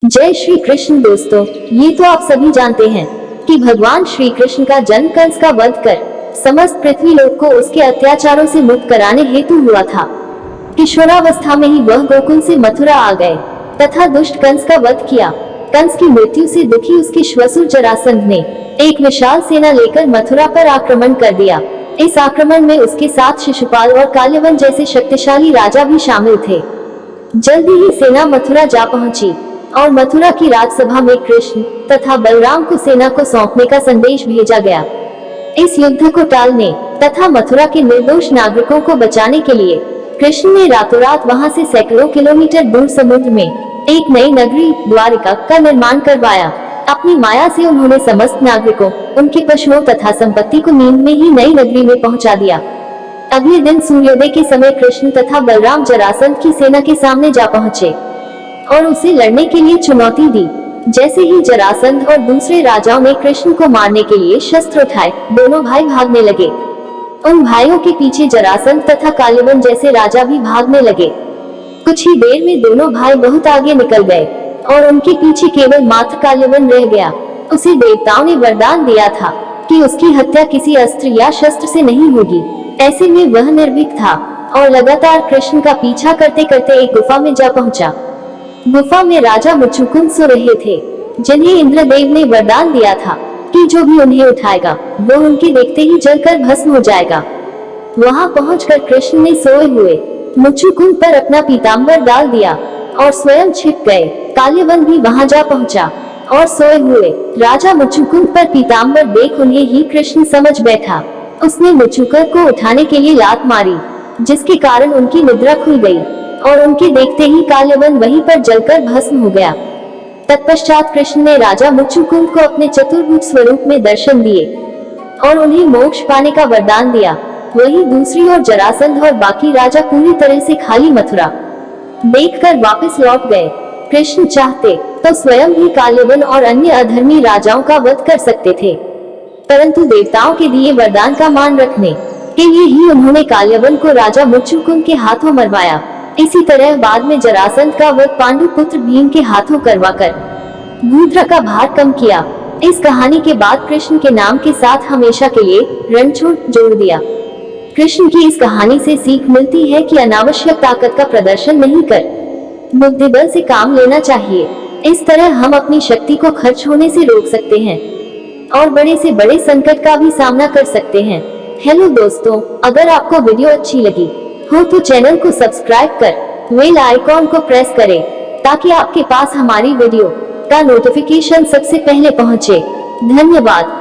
जय श्री कृष्ण दोस्तों, ये तो आप सभी जानते हैं कि भगवान श्री कृष्ण का जन्म कंस का वध कर समस्त पृथ्वी लोक को उसके अत्याचारों से मुक्त कराने हेतु हुआ था। किशोरावस्था में ही वह गोकुल से मथुरा आ गए तथा दुष्ट कंस का वध किया। कंस की मृत्यु से दुखी उसके श्वसुर जरासंध ने एक विशाल सेना लेकर मथुरा पर आक्रमण कर दिया। इस आक्रमण में उसके साथ शिशुपाल और काल्यवन जैसे शक्तिशाली राजा भी शामिल थे। जल्दी ही सेना मथुरा जा पहुंची और मथुरा की राजसभा में कृष्ण तथा बलराम को सेना को सौंपने का संदेश भेजा गया। इस युद्ध को टालने तथा मथुरा के निर्दोष नागरिकों को बचाने के लिए कृष्ण ने रातों रात वहां से सैकड़ों किलोमीटर दूर समुद्र में एक नई नगरी द्वारिका का निर्माण करवाया। अपनी माया से उन्होंने समस्त नागरिकों, उनके पशुओं तथा संपत्ति को नींद में ही नई नगरी में पहुंचा दिया। अगले दिन सूर्योदय के समय कृष्ण तथा बलराम जरासंध की सेना के सामने जा पहुंचे और उसे लड़ने के लिए चुनौती दी। जैसे ही जरासंध और दूसरे राजाओं ने कृष्ण को मारने के लिए शस्त्र उठाए, दोनों भाई भागने लगे। उन भाइयों के पीछे जरासंध तथा काल्यवन जैसे राजा भी भागने लगे। कुछ ही देर में दोनों भाई बहुत आगे निकल गए और उनके पीछे केवल मात्र काल्यवन रह गया। उसे देवताओं ने वरदान दिया था कि उसकी हत्या किसी अस्त्र या शस्त्र से नहीं होगी। ऐसे में वह निर्भीक था और लगातार कृष्ण का पीछा करते करते एक गुफा में जा पहुंचा। गुफा में राजा मुचुकुंद सो रहे थे, जिन्हें इंद्रदेव ने वरदान दिया था कि जो भी उन्हें उठाएगा वो उनके देखते ही जलकर भस्म हो जाएगा। वहां पहुंचकर कृष्ण ने सोए हुए मुचुकुंद पर अपना पीताम्बर डाल दिया और स्वयं छिप गए। काल्यवन भी वहां जा पहुंचा और सोए हुए राजा मुचुकुंद पर पीताम्बर देख उन्हें ही कृष्ण समझ बैठा। उसने मुचुकुंद को उठाने के लिए लात मारी, जिसके कारण उनकी निद्रा खुल गई और उनके देखते ही काल्यवन वहीं पर जलकर भस्म हो गया। तत्पश्चात कृष्ण ने राजा मुचुकुंद को अपने चतुर्भुज स्वरूप में दर्शन दिए और उन्हें मोक्ष पाने का वरदान दिया। वहीं दूसरी ओर जरासंध और बाकी राजा पूरी तरह से खाली मथुरा देखकर वापस लौट गए। कृष्ण चाहते तो स्वयं भी काल्यवन और अन्य अधर्मी राजाओं का वध कर सकते थे, परंतु देवताओं के दिए वरदान का मान रखने के लिए ही उन्होंने काल्यवन को राजा मुचुकुंद के हाथों मरवाया। इसी तरह बाद में जरासंध का वध पांडु पुत्र भीम के हाथों करवाकर भूद्रा का भार कम किया। इस कहानी के बाद कृष्ण के नाम के साथ हमेशा के लिए रणछोड़ जोड़ दिया। कृष्ण की इस कहानी से सीख मिलती है कि अनावश्यक ताकत का प्रदर्शन नहीं कर बुद्धिबल से काम लेना चाहिए। इस तरह हम अपनी शक्ति को खर्च होने से रोक सकते हैं और बड़े से बड़े संकट का भी सामना कर सकते हैं। हेलो दोस्तों, अगर आपको वीडियो अच्छी लगी हो तो चैनल को सब्सक्राइब कर बेल आइकॉन को प्रेस करें ताकि आपके पास हमारी वीडियो का नोटिफिकेशन सबसे पहले पहुंचे। धन्यवाद।